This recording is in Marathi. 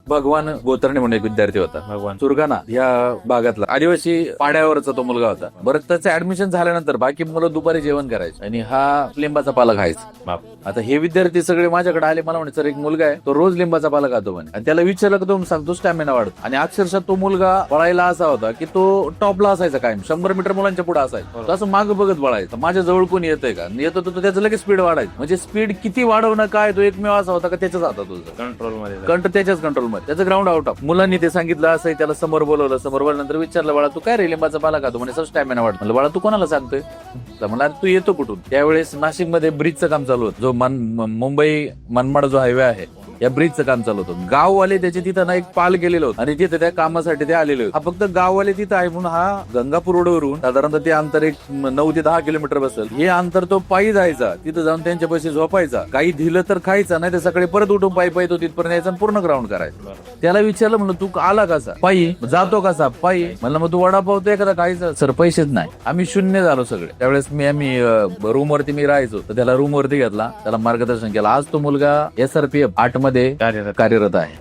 भगवान गोतरणे म्हणून एक विद्यार्थी होता. भगवान सुरगाणा या भागातला आदिवासी पाड्यावरचा तो मुलगा होता. बरं, त्याचं ऍडमिशन झाल्यानंतर बाकी मुलं दुपारी जेवण करायचे आणि हा लिंबाचा पाला खायचा. बाप. आता हे विद्यार्थी सगळे माझ्याकडे आले, मला म्हणे सर एक मुलगा आहे तो रोज लिंबाचा पाला खातो म्हणे. आणि त्याला विचारलं की तो सांगतो स्टॅमिना वाढतो. आणि अक्षरशः तो मुलगा पळायला असा होता की तो टॉपला असायचा कायम, 100 मीटर मुलांच्या पुढे असायचा. तो असं मागे बघत पळायचा, माझ्या जवळ कोणी येतंय का, येतो तो त्याचं लगेच स्पीड वाढायचं. म्हणजे स्पीड किती वाढवणं काय, तो एकमेव असा होता का त्याच्याच हातात होतं, कंट्रोल मध्ये त्याच्याच कंट्रोलमध्ये, त्याचं ग्राउंड आउट ऑफ. मुलांनी ते सांगितलं असं, त्याला समोर बोलवलं. समोर बोलल्यानंतर विचारलं बाळा तू काय रे लिंबाचा पाला खातो म्हणे सर स्टॅमिना वाढतो. म्हणलं बाळा तू कोणाला सांगतोय, म्हणला तू येतो कुठून. त्यावेळेस नाशिकमध्ये ब्रिजचं काम चालू होतं, जो मुंबई मनमाड जो हायवे आहे या ब्रिजचं काम चालू होतं. गाववाले त्याचे तिथं ना एक पाल गेलेलं होतं आणि तिथे त्या कामासाठी ते आलेले होते. हा फक्त गाववाले तिथं आहे म्हणून हा गंगापूर रोडवरून साधारणतः ते अंतर एक 9 ते 10 किलोमीटर बसेल. हे अंतर तो पायी जायचा, तिथं जाऊन त्यांच्या पैसे झोपायचा, काही दिलं तर खायचं, नाही तर सकाळी परत उठून पायी पायी तो तिथपर्यंत यायचा, पूर्ण ग्राउंड करायचं. त्याला विचारलं म्हणलं तू आला कसा, पायी. जातो कसा, पायी. म्हणलं मग तू वडापाव तो एखादा खायचा. सर पैसेच नाही. आम्ही शून्य झालो सगळे. त्यावेळेस आम्ही रूम वरती मी राहायचो, तर त्याला रूम वरती घेतला, त्याला मार्गदर्शन केलं. आज तो मुलगा SRPF 8 मध्ये कार्यरत आहे.